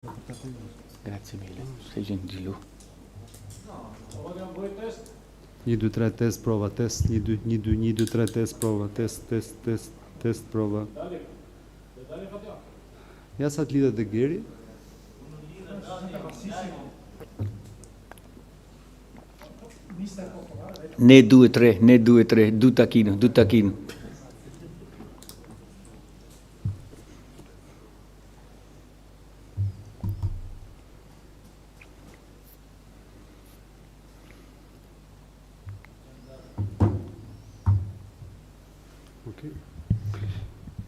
Grazie mille, sei gentile. 1, 2, 3, test, prova, test, 1, 2, 1, 2, 1, 2, 3, test, prova, test, prova. Ja sa të lidhet dhe Geri? Ne 2, 3, 2 tacchino.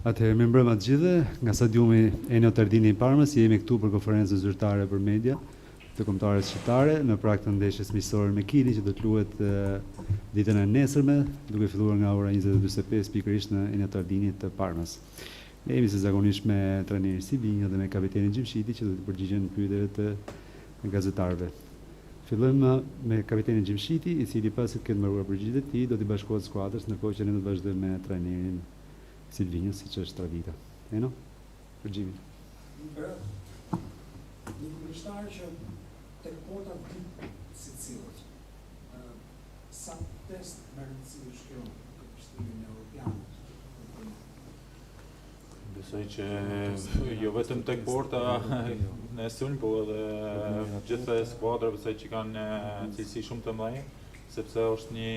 Atëherë, mirë mbrëma të gjithëve, nga stadiumi Enio Tardini i Parmës, jemi këtu për konferencën zyrtare për media të kombëtares shqiptare në prag të ndeshjes miqësore me Kili që do të luhet ditën e nesërme, duke filluar nga ora 20:45 pikërisht në Enio Tardini të Parmës. Ne jemi si zakonisht me trajnerin Sibinjo dhe me kapitenin Gjimshiti që do të përgjigjen pyetjeve të gazetarëve. Fillojmë me kapitenin Gjimshiti, i cili pasi të ketë mbaruar përgjigjet e tij, do t'i bashkohet skuadrës, ndërkohë që ne do të vazhdojmë me trajnerin Silvinjo, si që është tradita. Eno? Përgjimi. Një kundërshtar që tek porta di si cilët. Sa test me rëndësi shkron në përshtimin e Europianit? Besoj që jo vetëm tek porta në sulm, po edhe gjithë skuadra besoj që kanë cilësi shumë të mëdha, sepse është një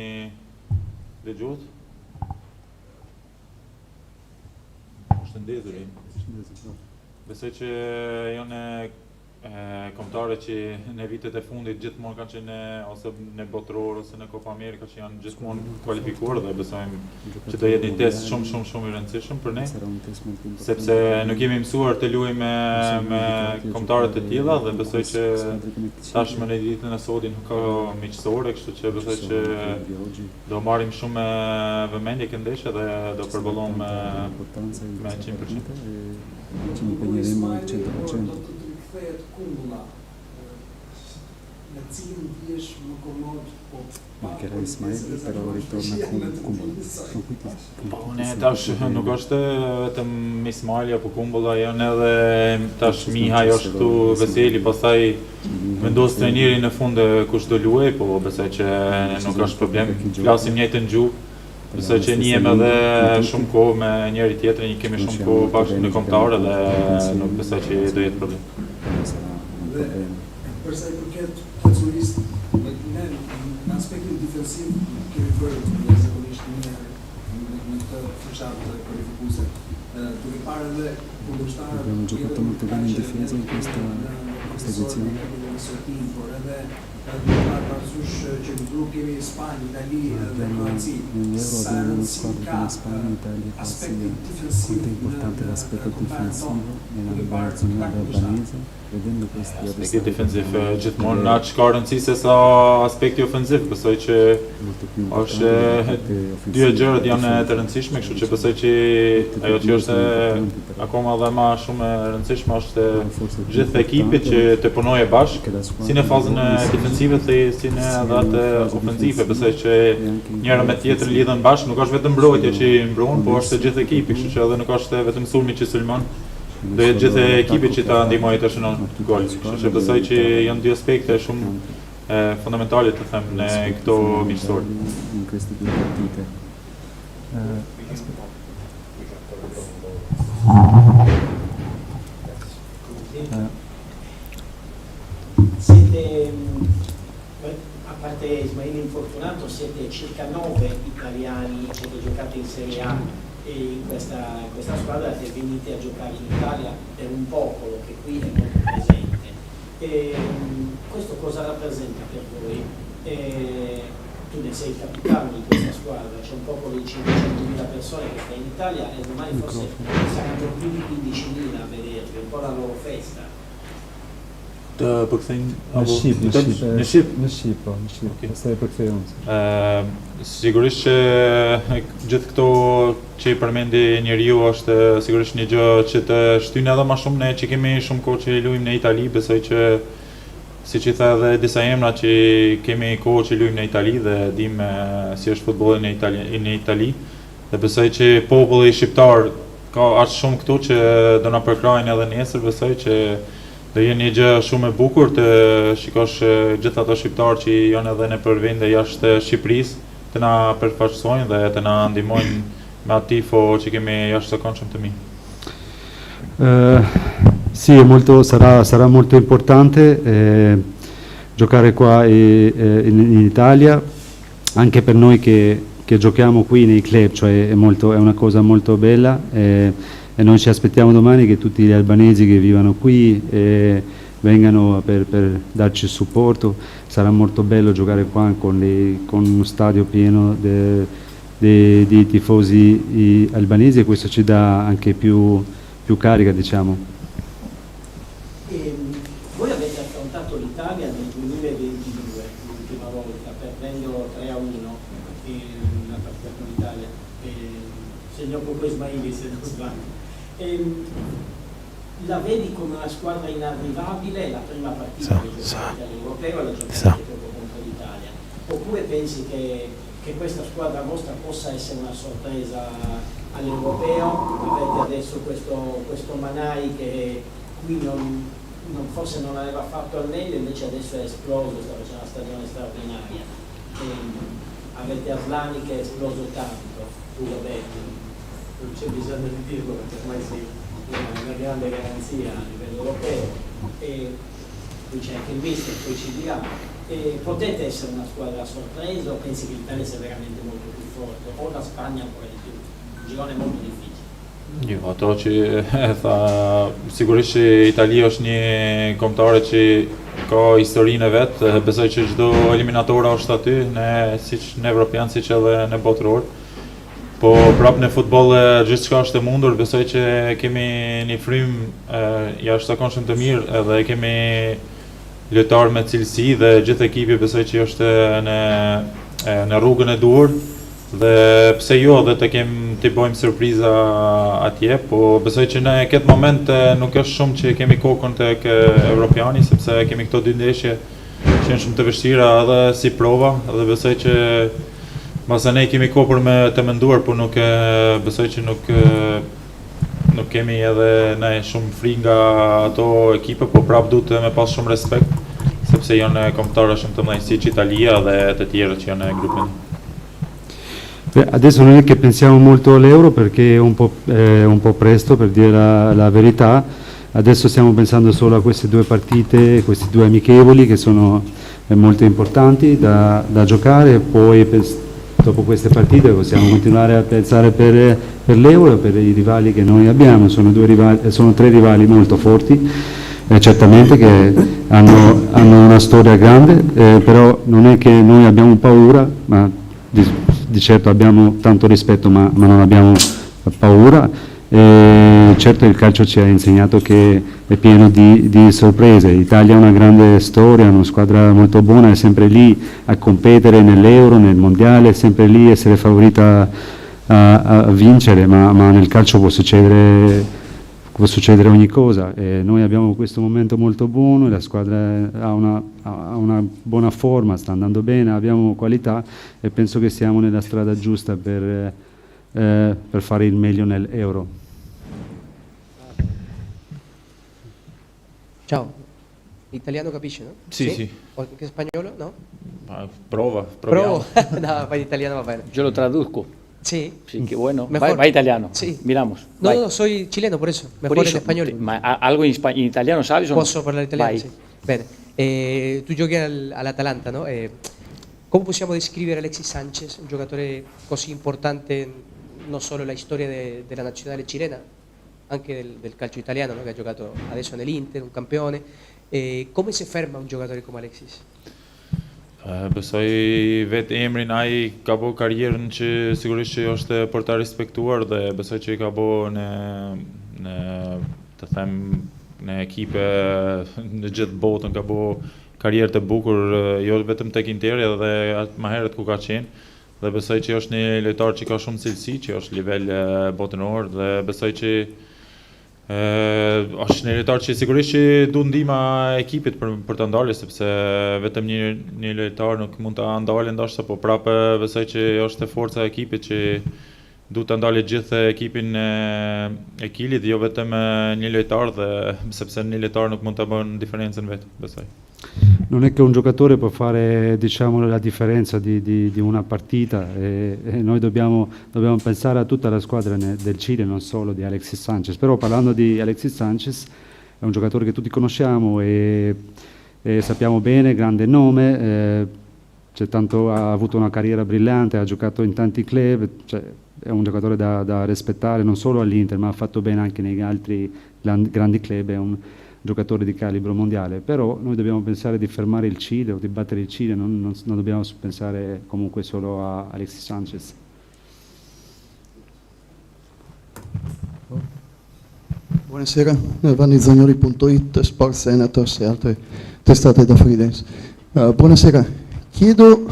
dëgjues. Është ndezur. Besoj që janë kombëtare që në vitet e fundit gjithmonë kanë qenë ose në botëror ose në Copa America që janë gjithmonë kualifikuar dhe besojmë që do jetë një test shumë i rëndësishëm për ne, sepse nuk jemi mësuar të luajmë me kombëtare të tilla dhe besoj që tashmë në ditën e sotme nuk ka miqësore, kështu që besoj që do marrim shumë vëmendje këtë ndeshje dhe do përballojmë me 100%. Ci impegneremo al 100%. Kthehet kumbulla në cilin vjesh më komod, po Mancherà Ismail, però ritorna Kumbulla. Po, ne tash nuk është vetëm Ismaili apo Kumbulla, janë edhe tash Mihaj është këtu, Veseli, pastaj vendos trajneri në fund kush do luaj, po besoj që nuk është problem. Flasim njëjtën gjuhë. Besoj që njihem edhe shumë kohë me njëri tjetrin, kemi shumë kohë bashkë në kombëtare dhe nuk besoj që do jetë problem. Dhe përsa i përket Kacuris, ne në aspektin defensiv kemi bërë zakonisht në këtë fushatë kualifikuese. Duke parë edhe kundërshtarët Abbiamo giocato molto bene in difesa in questa edizione. Por edhe parasysh që në grup kemi Spanjë, Itali dhe Kroaci. Sa rëndësi ka aspekti difensiv Importante l'aspetto difensivo nella preparazione albanese, vedendo questi Aspekti defensiv gjithmonë na ka rëndësi se sa aspekti ofensiv, besoj që është dy gjërat janë të rëndësishme, kështu që besoj që ajo që është akoma dhe më shumë e rëndësishme është gjithë ekipit që të punojë bashkë, si në fazën defensive si në edhe atë ofensive. Besoj që njëra me tjetrën lidhen bashkë, nuk është vetëm mbrojtja që mbron, po është gjithë ekipi, kështu që edhe nuk është vetëm sulmi që sulmon. Do jetë gjithë ekipi që ta ndihmojë të shënon gol. Kështu që besoj që janë dy aspekte shumë fundamentale të them në këto miqësore. In queste due partite. Siete, a parte Ismail infortunato, siete circa 9 italiani che giocate in Serie A e in questa squadra che venite a giocare in Italia per un popolo che qui è molto presente. Questo cosa rappresenta per voi? Tu ne sei il capitano di questa squadra, c'è un popolo di 500.000 persone che sta in Italia e domani forse saranno più di 15.000 a vedervi, un po' la loro festa. Të përkthejnë Në Shqip, pastaj e përkthej unë. Sigurisht që gjithë këto që i përmendi njeriu është sigurisht një gjë që të shtyn edhe më shumë ne që kemi shumë kohë që luajmë në Itali, besoj që siç i tha edhe disa emra që kemi kohë që luajmë në Itali dhe dim si është futbolli në Itali. Dhe besoj që populli shqiptar ka aq shumë këtu që do na përkrajnë edhe nesër, besoj që Do jenë një gjë shumë e bukur të shikosh gjithë ato shqiptarë që janë edhe në përvinde jashtë Shqipërisë, të na përfaqësojnë dhe të na ndihmojnë me atë tifo që kemi jashtëzakonshëm të mirë. Sì, sarà molto importante giocare qua in Italia, anche per noi che giochiamo qui nei club, cioè è una cosa molto bella e noi ci aspettiamo domani che tutti gli albanesi che vivono qui vengano per darci il supporto. Sarà molto bello giocare qua con uno stadio pieno di tifosi albanesi e questo ci dà anche più carica, diciamo. Voi avete affrontato l'Italia nel 2022, l'ultima volta, perdendo 3-1 la partita con l'Italia, segnò proprio Ismaili se non sbaglio. La vedi come una squadra inarrivabile, la prima partita che giocate all'Europeo la giocate proprio contro l'Italia? Oppure pensi che questa squadra vostra possa essere una sorpresa all'Europeo? Avete adesso questo Manai che qui forse non aveva fatto al meglio, invece adesso è esploso, sta facendo una stagione straordinaria. Avete Aslani che è esploso tanto, tu Roberto, non c'è bisogno di dirlo perché ormai sei una grande garanzia a livello europeo, e qui c'è anche il mister, poi ci dirà. Potete essere una squadra a sorpresa o pensi che l'Italia sia veramente molto più forte, o la Spagna ancora di più? Un girone molto difficile. Jo, ato që tha, sigurisht që Italia është një kombëtare që ka historinë e vet, besoj që çdo eliminatora është aty, siç në evropian siç edhe në botëror. Po prapë në futboll gjithçka është e mundur, besoj që kemi një frymë jashtëzakonshëm të mirë edhe kemi lojtarë me cilësi dhe gjithë ekipi besoj që është në rrugën e duhur. Dhe pse jo dhe t'i bojmë surpriza atje, po besoj që në këtë moment nuk është shumë që kemi kokën tek evropiani, sepse kemi këto dy ndeshje që janë shumë të vështira edhe si prova, dhe besoj që mbase ne kemi kohë për të menduar, po besoj që nuk kemi edhe ne shumë frikë nga ato ekipe, po prapë duhet me pas shumë respekt, sepse janë kombëtare shumë të mëdhenj siç Italia dhe të tjerët që janë në grupin. Adesso non è che pensiamo molto all'Euro perché è un po' presto per dire la verità, adesso stiamo pensando solo a queste due partite, questi due amichevoli che sono molto importanti da giocare, e poi dopo queste partite possiamo continuare a pensare per l'Euro e per i rivali che noi abbiamo, sono tre rivali molto forti, certamente che hanno una storia grande, però non è che noi abbiamo paura, ma di certo abbiamo tanto rispetto ma non abbiamo paura, certo il calcio ci ha insegnato che è pieno di sorprese. L'Italia ha una grande storia, una squadra molto buona, è sempre lì a competere nell'Euro, nel Mondiale, è sempre lì a essere favorita a vincere, ma nel calcio può succedere ogni cosa, e noi abbiamo questo momento molto buono, la squadra ha una buona forma, sta andando bene, abbiamo qualità e penso che siamo nella strada giusta per fare il meglio nell'Euro. Ciao, italiano capisci, no? Sì. O anche spagnolo, no? Proviamo. No, vai italiano va bene. Yo lo traduzco. Sí. Sí, que bueno. Mejor. Va italiano. Sí. Miramos. No, soy chileno, por eso. Mejor Por eso, en español. ma algo in italiano sabes o no? Posso parlare italiano? Vai. Sì. Bene. Tu giochi all'Atalanta, no? Come possiamo descrivere Alexis Sánchez, un giocatore così importante non solo nella storia della nazionale cilena, anche del calcio italiano, no? Che ha giocato adesso nell'Inter, un campione. Come si ferma un giocatore come Alexis? Besoj vetë emrin ai ka bo karrierën që sigurisht që është për ta respektuar, dhe besoj që ka bo në të them në ekipe në gjithë botën, ka bo karrierë të bukur, jo vetëm tek Interi edhe më herët ku ka qenë, dhe besoj që është një lojtar që ka shumë cilësi, që është nivel botëror, dhe besoj që është një lojtar që sigurisht që du ndihma e ekipit për të ndalë, sepse vetëm një lojtar nuk mund ta ndalë ndoshta, po prapë besoj që është e forca e ekipit që du të ndalë gjithë ekipin e Kilit, jo vetëm një lojtar, dhe sepse një lojtar nuk mund të bën diferencën vetë, besoj. Non è che un giocatore può fare, diciamo, la differenza di una partita e noi dobbiamo pensare a tutta la squadra del Cile, non solo di Alexis Sanchez. Però parlando di Alexis Sanchez, è un giocatore che tutti conosciamo e sappiamo bene, grande nome, ha avuto una carriera brillante, ha giocato in tanti club, cioè, è un giocatore da rispettare non solo all'Inter, ma ha fatto bene anche negli altri grandi club, è un giocatore di calibro mondiale. Però noi dobbiamo pensare di fermare il Cile o di battere il Cile, non dobbiamo pensare comunque solo a Alexis Sanchez. Buonasera, VanniZagnoli.it, Sports Senators e altre testate da freelance. Buonasera, chiedo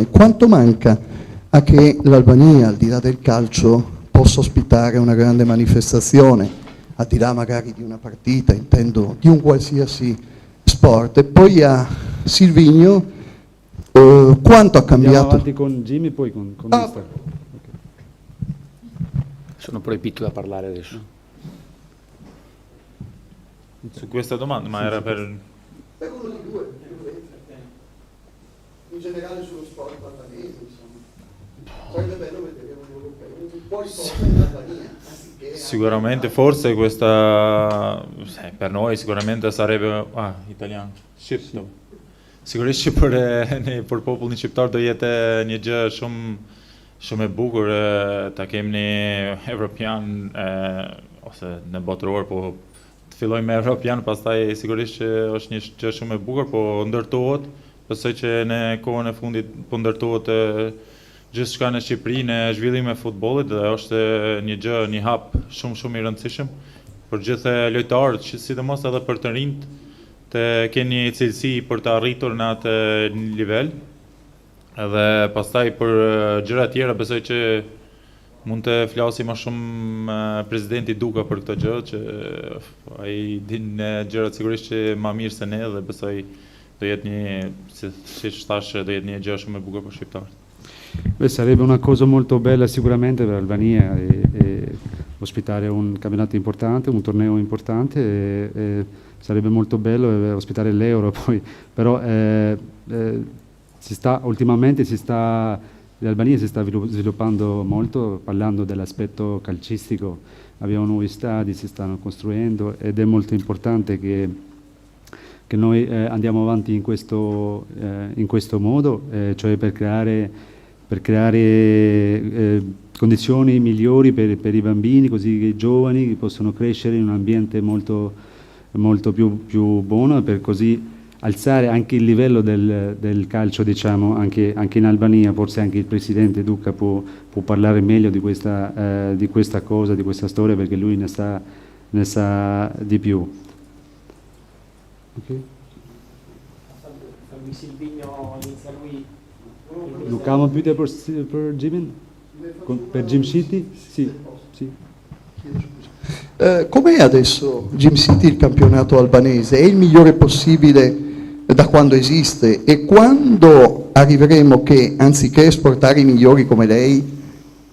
quanto manca a che l'Albania, al di là del calcio, possa ospitare una grande manifestazione, al di là magari di una partita, intendo di un qualsiasi sport. E poi a Silvigno, quanto ha cambiato? Andiamo avanti con Jimmy, poi con Mister. Sono proibito da parlare adesso. Su questa domanda, ma era per... Per uno di due, in generale sullo sport albanese, insomma. Sarebbe bello vedere un europeo, un po' di sport in Albania. Sicuramente, forse questa per noi sicuramente sarebbe italian, shqip. Sigurisht që për popullin shqiptar do jetë një gjë shumë e bukur ta kemi një evropian ose në botëror, po të fillojmë me evropian, pastaj sigurisht që është një gjë shumë e bukur, po ndërtohet. Besoj që në kohën e fundit po ndërtohet gjithçka në Shqipëri në zhvillim e futbollit, dhe është një gjë, një hap shumë i rëndësishëm për gjithë lojtarët, sidomos edhe për të rinjt, të kenë një cilësi për të arritur në atë nivel. Edhe pastaj për gjëra tjera besoj që mund të flasi më shumë presidenti Duka për këtë gjë, që ai din gjërat sigurisht që më mirë se ne, dhe besoj do jetë një, siç thash, do jetë një gjë shumë e bukur për shqiptarët. Beh, sarebbe una cosa molto bella sicuramente per l'Albania ospitare un campionato importante, un torneo importante, sarebbe molto bello ospitare l'Euro poi, però ultimamente l'Albania si sta sviluppando molto, parlando dell'aspetto calcistico, abbiamo nuovi stadi, si stanno costruendo ed è molto importante che noi andiamo avanti in questo modo, cioè per creare condizioni migliori per i bambini, così che i giovani possono crescere in un ambiente molto più buono, per così alzare anche il livello del calcio, diciamo, anche in Albania. Forse anche il presidente Duka può parlare meglio di questa cosa, di questa storia, perché lui ne sa di più. Okay. Silvigno inizia lui. Luca Computer per Jimin? Per Gym City? Sì. Com'è adesso Gym City, il campionato albanese? È il migliore possibile da quando esiste? E quando arriveremo che, anziché esportare i migliori come lei,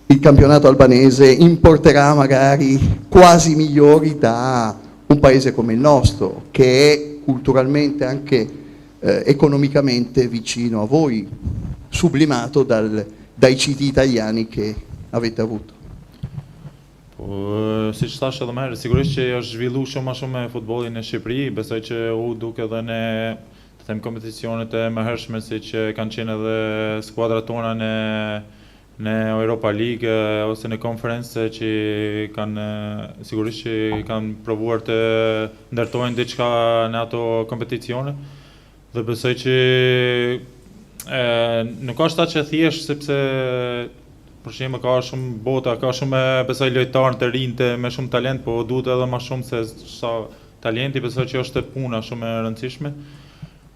il campionato albanese importerà magari quasi migliori da un paese come il nostro, che è culturalmente anche economicamente vicino a voi, sublimato dai citi italiani che avete avuto? Po, si që thash edhe më herë, sigurisht që është zhvillu shumë me futbollin në Shqipëri, besoj që u duke edhe në të them kompeticionet e mëhershme, si që kanë qenë edhe skuadrat tona në Europa League ose në konferencë, që kanë sigurisht që kanë provuar të ndërtojnë diçka në ato kompeticione, dhe besoj që nuk është ta që thjesht, sepse për shembull ka shumë bota, ka shumë besoj lojtarë të rinj me shumë talent, po duhet edhe më shumë se sa talenti, besoj që është puna shumë e rëndësishme.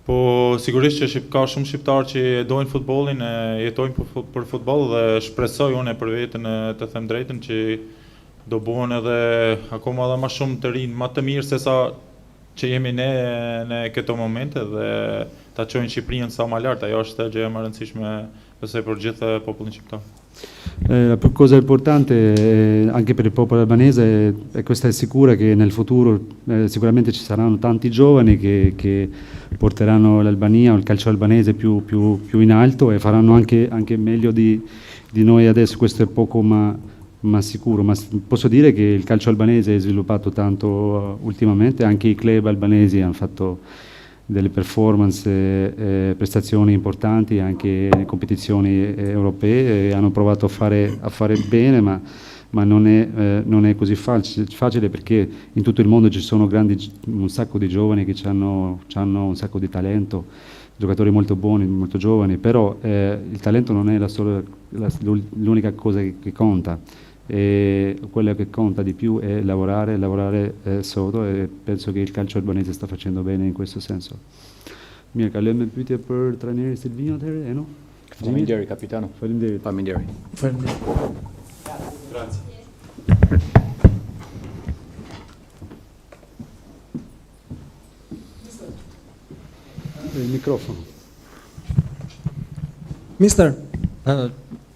Po sigurisht që ka shumë shqiptarë që dojnë futbollin, jetojnë për futboll, dhe shpresoj unë për veten të them drejtën që do bëhen edhe akoma edhe më shumë të rinj, më të mirë se sa që jemi ne në këto momente dhe ta çojnë Shqipërinë sa më lart. Ajo është gjëja më e rëndësishme besoj për gjithë popullin shqiptar. La cosa importante anche per il popolo albanese è questa, è sicura che nel futuro sicuramente ci saranno tanti giovani che porteranno l'Albania o il calcio albanese più in alto e faranno anche meglio di noi adesso. Questo è poco ma sicuro, ma posso dire che il calcio albanese è sviluppato tanto ultimamente, anche i club albanesi hanno fatto delle performance, prestazioni importanti anche in competizioni europee e hanno provato a fare bene, ma non è così facile perché in tutto il mondo ci sono un sacco di giovani che hanno un sacco di talento, giocatori molto buoni, molto giovani, però il talento non è l'unica cosa che conta. E quello che conta di più è lavorare sodo e penso che il calcio albanese sta facendo bene in questo senso. Mirë, kalojmë me pyetje për trajnerin Silvinho atëherë, e no? Faleminderit kapitano. Faleminderit. Faleminderit. Grazie. Il microfono. Mister,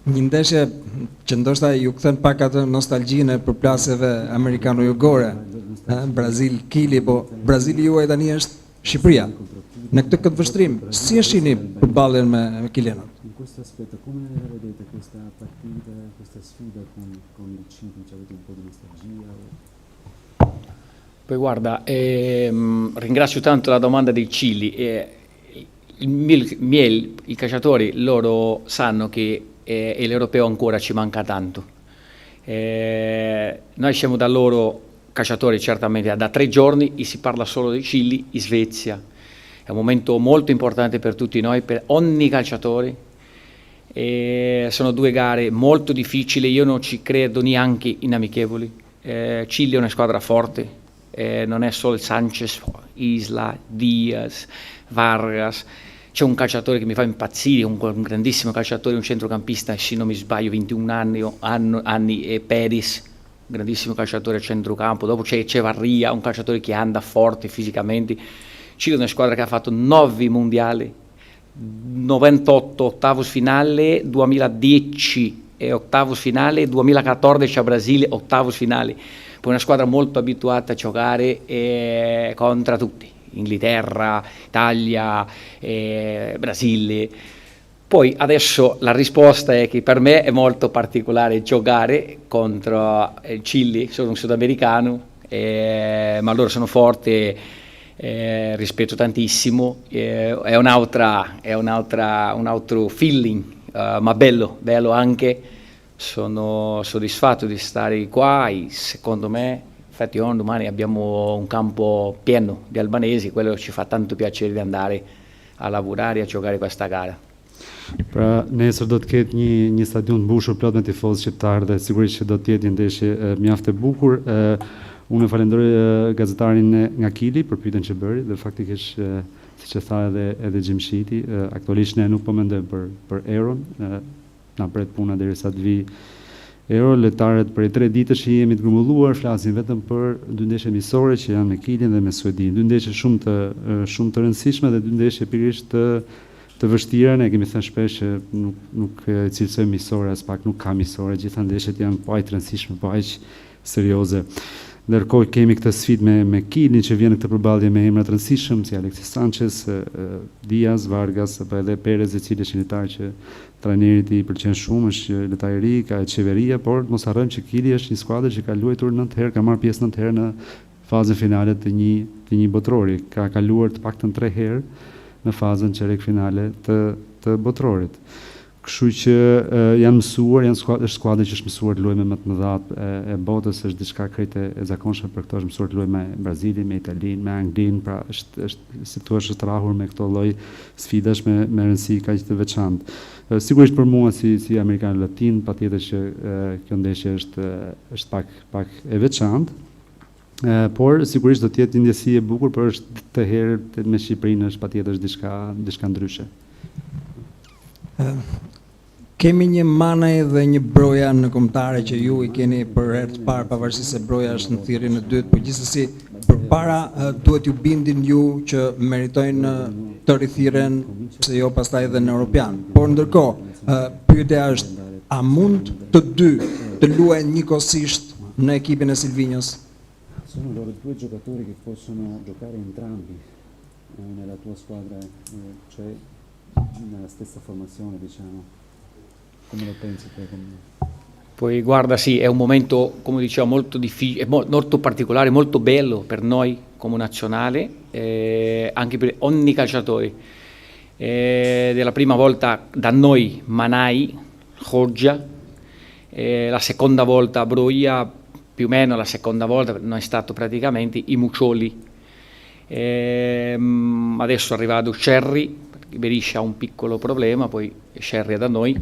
një ndeshje që ndoshta ju kthen pak atë nostalgjinë e përplasjeve amerikano-jugore, Brazil Kili, po Brazili juaj tani është Shqipëria. Në këtë vështrim, si e shihni përballjen me Kilenat? In questo aspetto, come vedete questa partita, questa sfida con il Cipro? Ci avete un po' di nostalgia? Poi guarda, ringrazio tanto la domanda dei Cili. I calciatori loro sanno che l'europeo ancora ci manca tanto. Noi siamo da loro calciatori certamente da 3 giorni e si parla solo di Cili e Svezia. È un momento molto importante per tutti noi, per ogni calciatore. Sono 2 gare molto difficili, io non ci credo neanche in amichevoli. Cili è una squadra forte, non è solo Sanchez, Isla, Diaz, Vargas. C'è un calciatore che mi fa impazzire, un grandissimo calciatore, un centrocampista, se non mi sbaglio 21 anni, e Peris, un grandissimo calciatore a centrocampo. Dopo c'è Echevarria, un calciatore che anda forte fisicamente. Cile è una squadra che ha fatto 9 mondiali, 98 ottavos finale, 2010 ottavos finale, 2014 a Brasile ottavos finale. Poi una squadra molto abituata a giocare contro tutti. Inghilterra, Italia, Brasile. Poi adesso la risposta è che per me è molto particolare giocare contro il Cile, sono un sudamericano, ma loro sono forti, rispetto tantissimo, è un altro feeling, ma bello anche. Sono soddisfatto di stare qua e secondo me infatti domani abbiamo un campo pieno di albanesi, quello ci fa tanto piacere di andare a lavorare e a giocare questa gara. Pra nesër do të ketë një stadion mbushur plot me tifozë shqiptar dhe sigurisht që do të jetë një ndeshje mjaft e bukur. Unë falenderoj gazetarin nga Kili për pyetjen që bëri dhe faktikisht siç e tha edhe Gjimshiti, aktualisht ne nuk po mendojmë për Euron, na pret puna derisa të vi Euro. Lojtarët për 3 ditësh që jemi të grumbulluar flasin vetëm për 2 ndeshje miqësore që janë me Kilin dhe me Suedin. 2 ndeshje shumë të rëndësishme dhe 2 ndeshje pikërisht të vështira. Ne kemi thënë shpesh që nuk cilësojmë miqësore, as pak nuk ka miqësore, gjitha ndeshjet janë po aq të rëndësishme, po aq serioze. Ndërkohë kemi këtë sfidë me Kilin që vjen në këtë përballje me emra të rëndësishëm si Alexis Sanchez, Diaz, Vargas apo edhe Perez, i cili është një lojtar që trajnerit i pëlqen shumë, është lojtar i ri, ka Echeverria, por mos harrojmë që Kili është një skuadër që ka luajtur 9 herë, ka marrë pjesë 9 herë në fazën finale të një botrori, ka kaluar të paktën 3 herë në fazën çerek finale të botrorit. Kështu që janë mësuar, është skuadër që është mësuar të luajë me më të mëdhat e botës, është diçka krejt e zakonshme për këto, është mësuar të luajë me Brazilin, me Italinë, me Anglinë, pra është si thua është rahur me këto lloj sfidash me rëndësi kaq të veçantë. Sigurisht për mua si amerikan latin, patjetër që kjo ndeshje është pak e veçantë. Por sigurisht do të jetë një ndjesi e bukur, por është të herë me Shqipërinë është patjetër diçka ndryshe. Kemi një manej dhe një broja në kombëtare që ju i keni për herë të parë, pavarësisht se broja është në thirrjen e dytë, por gjithsesi përpara duhet ju bindin ju që meritojnë të rithiren, pse jo pastaj edhe në Europian. Por ndërkohë, pyetja është, a mund të dy të luajnë njëkohësisht në ekipin e Silvinjos? Sono loro due giocatori che possono giocare entrambi nella tua squadra, cioè nella stessa formazione, diciamo. Come lo pensi te? Poi guarda, sì, è un momento, come dicevo, molto difficile, molto particolare, molto bello per noi come nazionale, anche per ogni calciatore. Della prima volta da noi Manai, Foggia, la seconda volta Broia, più o meno la seconda volta, non è stato praticamente i Muccioli. Adesso è arrivato Scerri, Beriscia ha un piccolo problema, poi Scerri è da noi.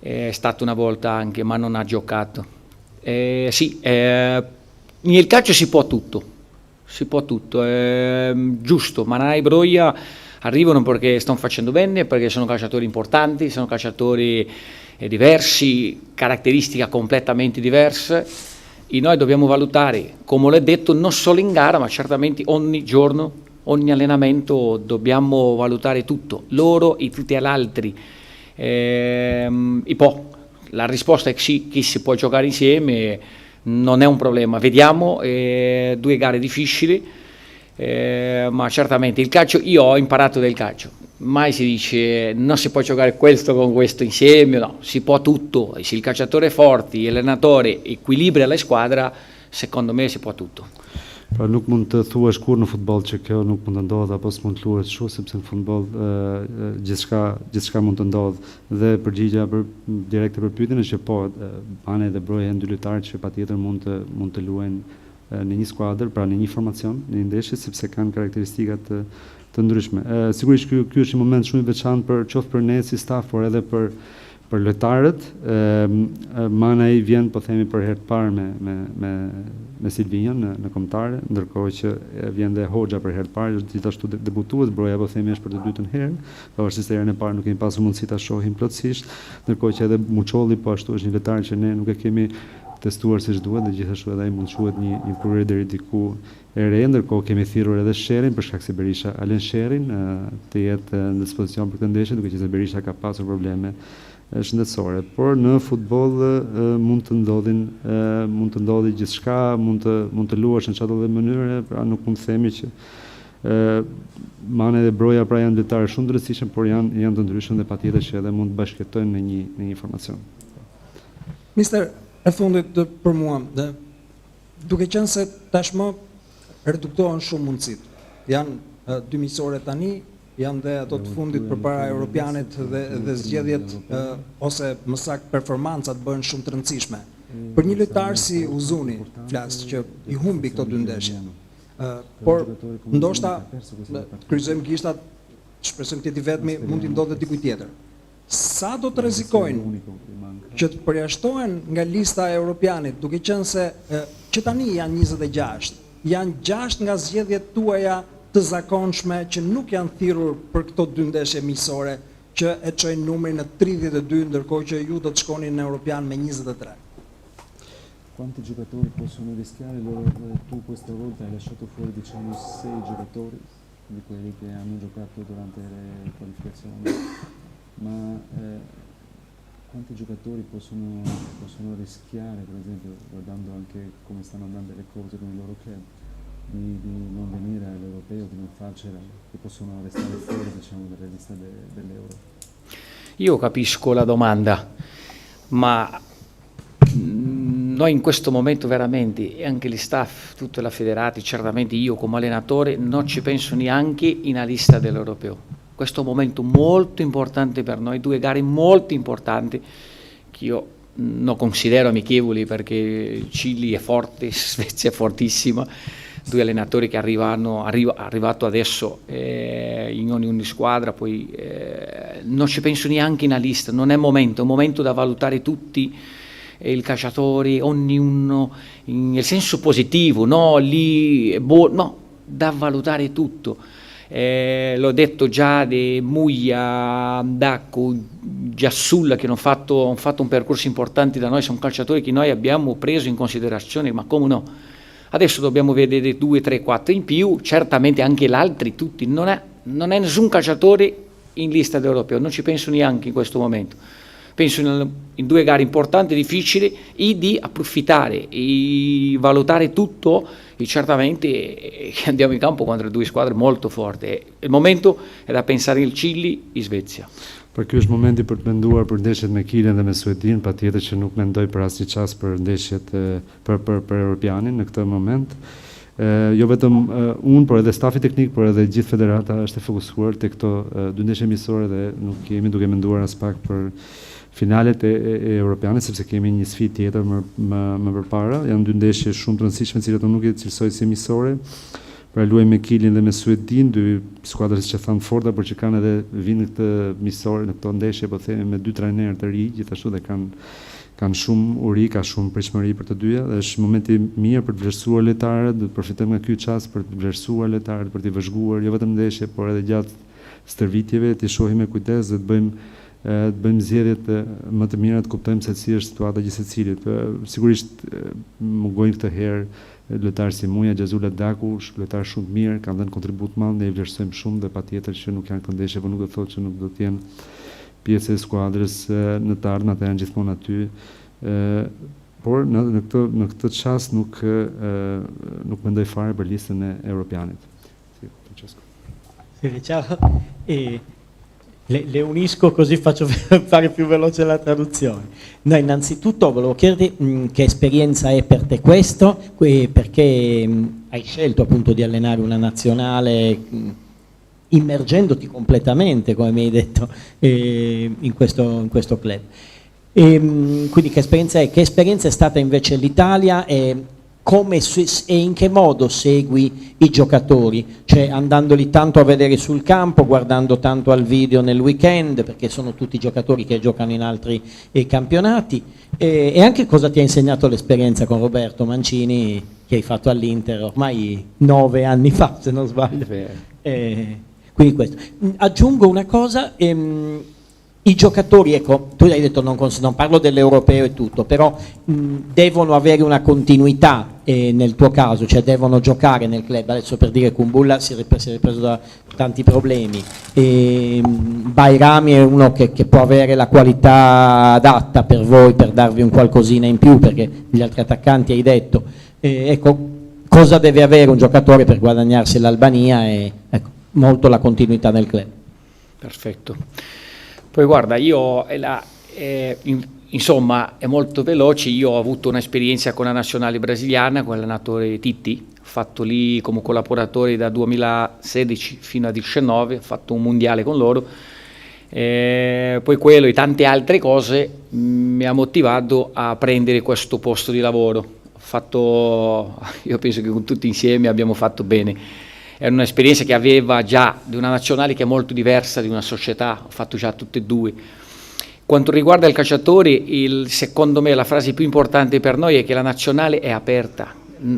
È stata una volta anche, ma non ha giocato. Sì, nel calcio si può tutto, giusto. Manai e Broia arrivano perché stanno facendo bene, perché sono calciatori importanti, sono calciatori diversi, caratteristiche completamente diverse. E noi dobbiamo valutare, come l'ho detto, non solo in gara, ma certamente ogni giorno, ogni allenamento dobbiamo valutare tutto, loro e tutti gli altri. E poi la risposta è sì, che si può giocare insieme, non è un problema. Vediamo, due gare difficili, ma certamente il calcio, io ho imparato del calcio, mai si dice non si può giocare questo con questo insieme, no, si può tutto. Se il calciatore è forte, l'allenatore equilibra la squadra, secondo me si può tutto. Pra nuk mund të thuash kur në futboll që kjo nuk mund të ndodhë apo s'mund të luhet kështu, sepse në futboll gjithçka mund të ndodhë. Dhe përgjigjja direkte për pyetjen është që po, Bane dhe Broja janë dy lojtarë që patjetër mund të luajnë në një skuadër, pra në një formacion, në një ndeshje, sepse kanë karakteristika të ndryshme. Sigurisht ky është një moment shumë i veçantë qoftë për ne si staf, por edhe për lojtarët. Manai vjen, po themi, për herë të parë me Silvinjon në kombëtare, ndërkohë që vjen dhe Hoxha për herë të parë, gjithashtu debutues. Broja, po themi, është për të dytën herë, pavarësisht se herën e parë nuk kemi pasur mundësi ta shohim plotësisht, ndërkohë që edhe Muçolli po ashtu është një lojtar që ne nuk e kemi testuar siç duhet, dhe gjithashtu edhe ai mund quhet një kurrë deri diku e re, ndërkohë kemi thirrur edhe Sherrin për shkak se Berisha alen Sherrin të jetë në dispozicion për këtë ndeshje, duke qenë se Berisha ka pasur probleme shëndetësore. Por në futboll mund të ndodhi gjithçka, mund të luash në çdo lloj mënyre, pra nuk mund të themi që Mane dhe Broja pra janë lojtarë shumë të rëndësishëm, por janë të ndryshëm dhe patjetër që edhe mund të bashkëtojnë në një formacion. Mister, e fundit për mua, duke qenë se tashmë reduktohen shumë mundësit. Janë dy miqësore tani, janë dhe ato të fundit përpara Europianit dhe zgjedhjet ose më saktë performancat bëhen shumë të rëndësishme. Për një lojtar si Uzuni, flas që i humbi këto dy ndeshje. Por ndoshta kryqëzojmë gishtat, shpresojmë të jeti vetmi, mund t'i ndodhet dikujt tjetër. Sa do të rrezikojnë që të përjashtohen nga lista e Europianit, duke qenë se që tani janë 26, janë 6 nga zgjedhjet tuaja të zakonshme që nuk janë thirrur për këto dy ndeshje miqësore që e çojnë numrin në 32, ndërkohë që ju do të shkoni në Europian me 23. Quanti giocatori possono rischiare tu questa volta hai lasciato fuori, diciamo, 6 giocatori di quelli che hanno giocato durante le qualificazioni, ma quanti giocatori possono rischiare, per esempio, guardando anche come stanno andando le cose con i loro club, di non venire all'Europeo, di non farcela, che possono restare fuori, diciamo, dalla lista dell'Euro? Io capisco la domanda, ma noi in questo momento veramente, e anche gli staff, tutti la federati, certamente io come allenatore, non ci penso neanche in una lista dell'Europeo. Questo è un momento molto importante per noi, 2 gare molto importanti che io non considero amichevoli perché Cile è forte, Svezia è fortissima, 2 allenatori che arrivato adesso in ogni squadra, poi non ci penso neanche in una lista, non è momento, è un momento da valutare tutti i calciatori, ognuno nel senso positivo, no, no, da valutare tutto. L'ho detto già di Muglia, Dacco, Giassulla che hanno fatto un percorso importante da noi, sono calciatori che noi abbiamo preso in considerazione, ma come no? Adesso dobbiamo vedere 2, 3, 4 in più, certamente anche gli altri, tutti, non è nessun calciatore in lista d'europeo, non ci penso neanche in questo momento. Penso in 2 gare importanti, difficili, e di approfittare e valutare tutto, e certamente andiamo in campo contro 2 squadre molto forti. Il momento è da pensare il Cili e Svezia. Por ky është momenti për të menduar për ndeshjet me Kilin dhe me Suedin, patjetër që nuk mendoj për asnjë çast për ndeshjet për Europianin në këtë moment. Jo vetëm unë, por edhe stafi teknik, por edhe gjithë federata është e fokusuar te këto 2 ndeshje miqësore dhe nuk jemi duke menduar as pak për finalet e Europianit, sepse kemi një sfidë tjetër më përpara. Janë 2 ndeshje shumë të rëndësishme, të cilat unë nuk i cilësoj si miqësore. Pra luajmë me Kilin dhe me Suedin, 2 skuadra që thanë forta, por që kanë edhe vinë këtë miqësore në këto ndeshje, po themi me 2 trajnerë të ri, gjithashtu dhe kanë shumë uri, ka shumë pritshmëri për të dyja, dhe është momenti mirë për të vlerësuar lojtarët, do të përfitojmë nga ky çast për të vlerësuar lojtarët, për t'i vëzhguar jo vetëm ndeshje, por edhe gjatë stërvitjeve, t'i shohim me kujdes dhe të bëjmë zgjedhjet më të mira, të kuptojmë se si është situata gjithë secilit. Sigurisht mungojnë këtë herë lojtarë si Muja, Xhazula Daku, lojtarë shumë të mirë, kanë dhënë kontribut madh, ne i vlerësojmë shumë dhe patjetër që nuk janë këtë ndeshje, por nuk do të thotë që nuk do të jenë pjesë e skuadrës në të ardhmen, ata janë gjithmonë aty. Por në këtë çast nuk mendoj fare për listën e Europianit. Ciao. Le unisco così faccio fare più veloce la traduzione. No, innanzitutto volevo chiederti che esperienza è per te questo, perché hai scelto appunto di allenare una nazionale immergendoti completamente, come mi hai detto, in questo club. Quindi che esperienza è stata invece l'Italia e in che modo segui i giocatori, cioè andandoli tanto a vedere sul campo, guardando tanto al video nel weekend, perché sono tutti giocatori che giocano in altri campionati, e anche cosa ti ha insegnato l'esperienza con Roberto Mancini che hai fatto all'Inter ormai 9 anni fa, se non sbaglio. Quindi questo. Aggiungo una cosa, i giocatori, ecco, tu hai detto non parlo dell'europeo e tutto, però devono avere una continuità nel tuo caso, cioè devono giocare nel club. Adesso per dire Kumbulla si è ripreso da tanti problemi, Bairami è uno che può avere la qualità adatta per voi, per darvi un qualcosina in più, perché gli altri attaccanti hai detto, ecco, cosa deve avere un giocatore per guadagnarsi l'Albania e ecco, molto la continuità nel club. Perfetto. Poi guarda, io insomma è molto veloce, io ho avuto un'esperienza con la nazionale brasiliana, con l'allenatore Titti, ho fatto lì come collaboratore da 2016 fino a 2019, ho fatto un mondiale con loro, poi quello e tante altre cose mi ha motivato a prendere questo posto di lavoro. Io penso che con tutti insieme abbiamo fatto bene. È un'esperienza che aveva già di una nazionale che è molto diversa di una società, ho fatto già tutte e 2. Quanto riguarda il calciatore, secondo me la frase più importante per noi è che la nazionale è aperta.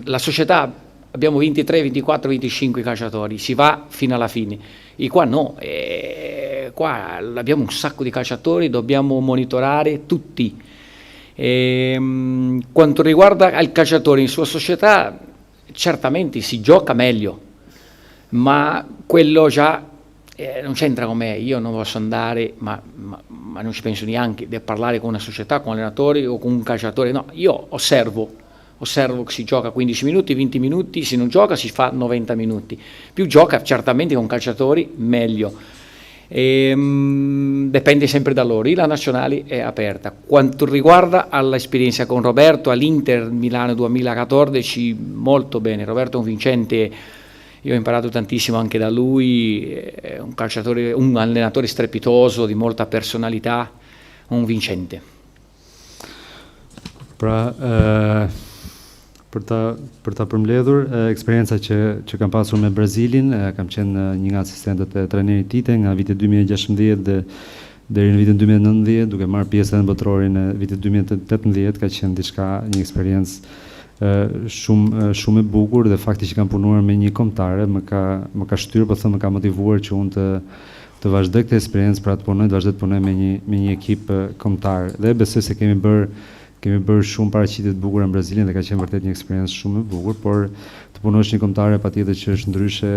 La società abbiamo 23, 24, 25 calciatori, si va fino alla fine. E qua no, qua abbiamo un sacco di calciatori, dobbiamo monitorare tutti. Quanto riguarda il calciatore in sua società, certamente si gioca meglio. Ma quello già non c'entra con me, io non posso andare, ma non ci penso neanche, di parlare con una società, con un allenatore o con un calciatore, no, io osservo che si gioca 15 minuti, 20 minuti, se non gioca si fa 90 minuti, più gioca certamente con calciatori meglio, dipende sempre da loro, la nazionale è aperta. Quanto riguarda all'esperienza con Roberto all'Inter Milano 2014, molto bene, Roberto è un vincente. Io ho imparato tantissimo anche da lui, è un calciatore, un allenatore strepitoso, di molta personalità, un vincente. Pra, për ta përmbledhur, eksperienca që kam pasur me Brazilin, kam qenë një nga asistentët e trajnerit Tite nga viti 2016 dhe deri në vitin 2019, duke marrë pjesë në botrorin e vitit 2018, ka qenë një eksperiencë shumë e bukur dhe fakti që kam punuar me një kombëtare më ka shtyrë, po them, më ka motivuar që unë të vazhdoj këtë eksperiencë, pra të vazhdoj të punoj me një ekip kombëtar. Dhe besoj se kemi bërë kemi bërë shumë paraqitje të bukura në Brazilin dhe ka qenë vërtet një eksperiencë shumë e bukur, por të punosh një kombëtare patjetër që është ndryshe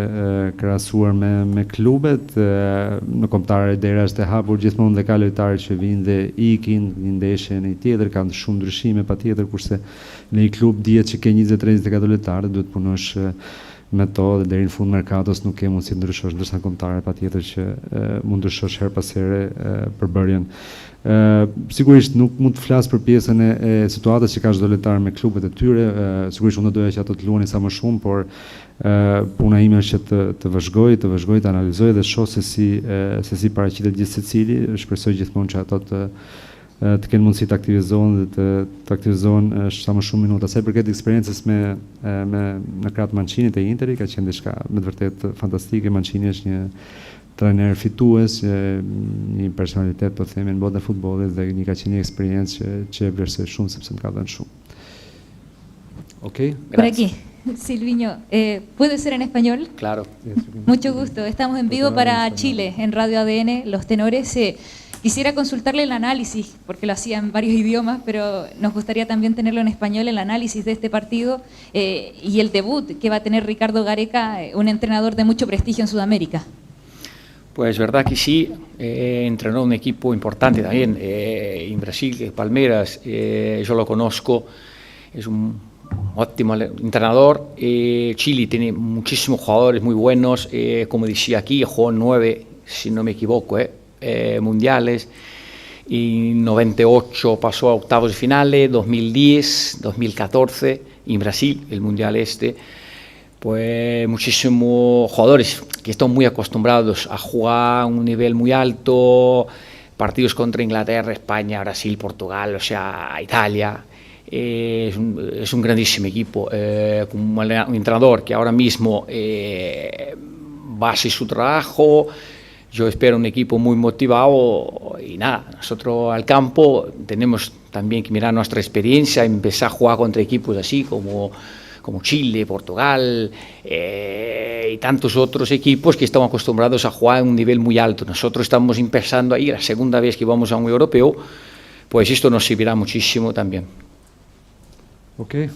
krahasuar me klubet, në kombëtare dera është e hapur gjithmonë dhe ka lojtarë që vinë dhe ikin një ndeshje në një tjetër, kanë shumë ndryshime patjetër, kurse në një klub dihet që ke 23-24 lojtarë, duhet punosh me to dhe deri në fund merkatos nuk ke mundësi të ndryshosh, ndërsa kombëtare patjetër që mund ndryshosh her pas here përbërjen. Sigurisht nuk mund të flas për pjesën e situatës që ka çdo lojtar me klubet e tyre, sigurisht unë doja që ato të luanin sa më shumë, por puna ime është që të vëzhgoj, të analizoj dhe shoh se si paraqitet gjithë secili, shpresoj gjithmonë që ato të kenë mundësi të aktivizohen dhe të aktivizohen sa më shumë minuta. Sa i përket eksperiencës në krah të Mancinit e Interit, ka qenë diçka me të vërtet fantastike. Mancini është një trajner fitues, një personalitet po themi në botën e futbollit dhe ka qenë një eksperiencë që e vlerësoj shumë sepse më ka dhënë shumë. Okej. Por aquí, Silviño, ¿puede ser en español? Claro. Mucho gusto. Estamos en vivo para Chile, en Radio ADN, Los Tenores. Quisiera consultarle el análisis, porque lo hacía en varios idiomas, pero nos gustaría también tenerlo en español, el análisis de este partido y el debut que va a tener Ricardo Gareca, un entrenador de mucho prestigio en Sudamérica. Pues verdad que sí, entrenó un equipo importante también en Brasil, que es Palmeiras, yo lo conozco, es un óptimo entrenador. Chile tiene muchísimos jugadores muy buenos, como decía aquí, jugó 9, si no me equivoco, mundiales, y 98 pasó a octavos de finales, 2010, 2014 en Brasil, el mundial pues muchísimos jugadores que están muy acostumbrados a jugar a un nivel muy alto, partidos contra Inglaterra, España, Brasil, Portugal, o sea, Italia. Es un grandísimo equipo, con un entrenador que ahora mismo va a hacer su trabajo. Yo espero un equipo muy motivado y nada, nosotros al campo tenemos también que mirar nuestra experiencia, empezar a jugar contra equipos así como Chile, Portugal y tantos otros equipos que están acostumbrados a jugar a un nivel muy alto. Nosotros estamos empezando ahí, la segunda vez que vamos a un europeo, pues esto nos servirá muchísimo también. Okay.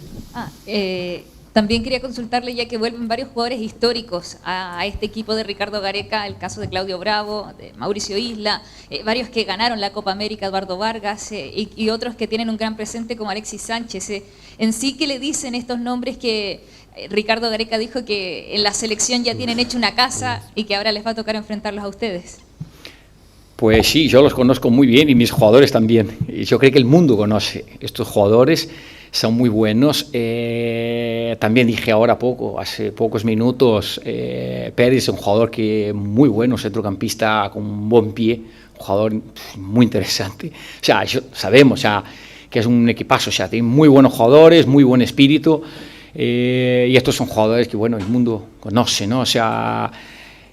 También quería consultarle, ya que vuelven varios jugadores históricos a este equipo de Ricardo Gareca, el caso de Claudio Bravo, de Mauricio Isla, varios que ganaron la Copa América, Eduardo Vargas, y otros que tienen un gran presente como Alexis Sánchez. En sí, ¿qué le dicen estos nombres que Ricardo Gareca dijo que en la selección ya tienen hecho una casa y que ahora les va a tocar enfrentarlos a ustedes? Pues sí, yo los conozco muy bien y mis jugadores también. Y yo creo que el mundo conoce estos jugadores. Son muy buenos. También dije hace pocos minutos, Pérez es un jugador muy bueno, centrocampista con un buen pie, un jugador muy interesante. O sea, sabemos que es un equipazo, o sea, tiene muy buenos jugadores, muy buen espíritu, y estos son jugadores que, bueno, el mundo conoce, ¿no? O sea,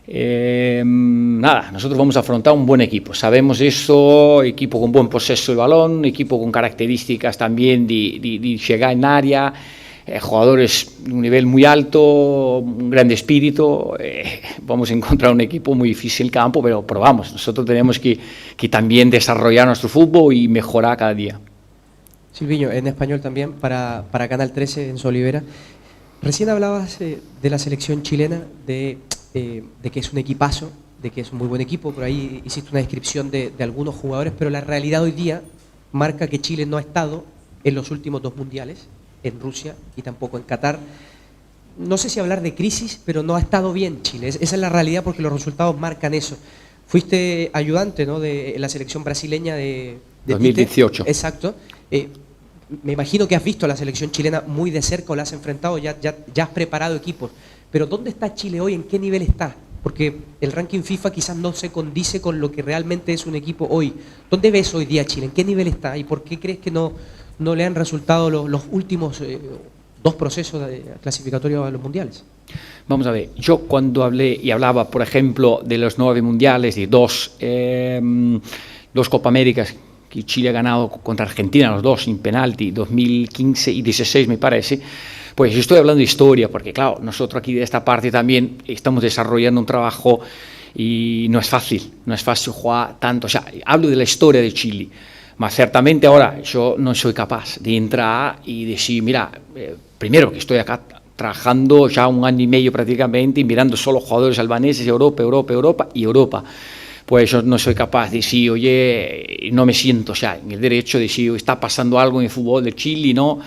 nada, nosotros vamos a afrontar un buen equipo, sabemos eso, equipo con buen poseso del balón, equipo con características también de llegar en área, jugadores de un nivel muy alto, un gran espíritu. Vamos a encontrar un equipo muy difícil en campo, pero vamos, nosotros tenemos que también desarrollar nuestro fútbol y mejorar cada día. Silviño, en español también, para Canal 13 en Olivera. Recién hablabas de la selección chilena, de que es un equipazo, de que es un muy buen equipo, por ahí hiciste una descripción de algunos jugadores, pero la realidad hoy día marca que Chile no ha estado en los últimos 2 mundiales, en Rusia y tampoco en Qatar. No sé si hablar de crisis, pero no ha estado bien Chile, esa es la realidad porque los resultados marcan eso. Fuiste ayudante, ¿no?, de la selección brasileña de 2018. Tite. Exacto. Me imagino que has visto a la selección chilena muy de cerca o la has enfrentado, ya has preparado equipos. Pero ¿dónde está Chile hoy? ¿En qué nivel está? Porque el ranking FIFA quizás no se condice con lo que realmente es un equipo hoy. ¿Dónde ves hoy día Chile? ¿En qué nivel está? ¿Y por qué crees que no le han resultado los últimos 2 procesos clasificatorios a los mundiales? Vamos a ver, yo cuando hablé y hablaba, por ejemplo, de los 9 mundiales y 2 Copa Américas que Chile ha ganado contra Argentina, los 2 en penalti, 2015 y 16 me parece, pues yo estoy hablando de historia, porque claro, nosotros aquí de esta parte también estamos desarrollando un trabajo y no es fácil jugar tanto, o sea, hablo de la historia de Chile. Mas certamente ahora yo no soy capaz de entrar y decir, mira, primero que estoy acá trabajando ya 1 año y medio prácticamente y mirando solo jugadores albaneses, Europa, Europa, Europa y Europa. Pues yo no soy capaz de decir, oye, no me siento ya en el derecho de decir, está pasando algo en el fútbol de Chile, ¿no?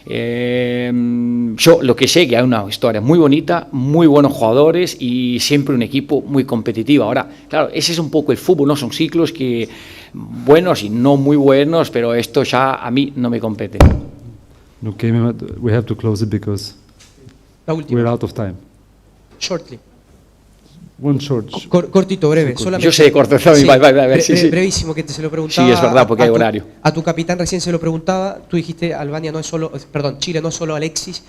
Yo lo que sé que hay una historia muy bonita, muy buenos jugadores y siempre un equipo muy competitivo. Ahora, claro, ese es un poco el fútbol, ¿no? Son ciclos que buenos y no muy buenos, pero esto ya a mí no me compete. Okay, we have to close it because La última. we're out of time. Shortly. One short. Cortito, breve. Solamente, Yo sé, corto, sí, vai, sí, sí. Brevísimo, que se lo preguntaba. Sí, es verdad, porque hay horario. A tu capitán recién se lo preguntaba, tú dijiste, Albania no es solo, perdón, Chile no es solo Alexis,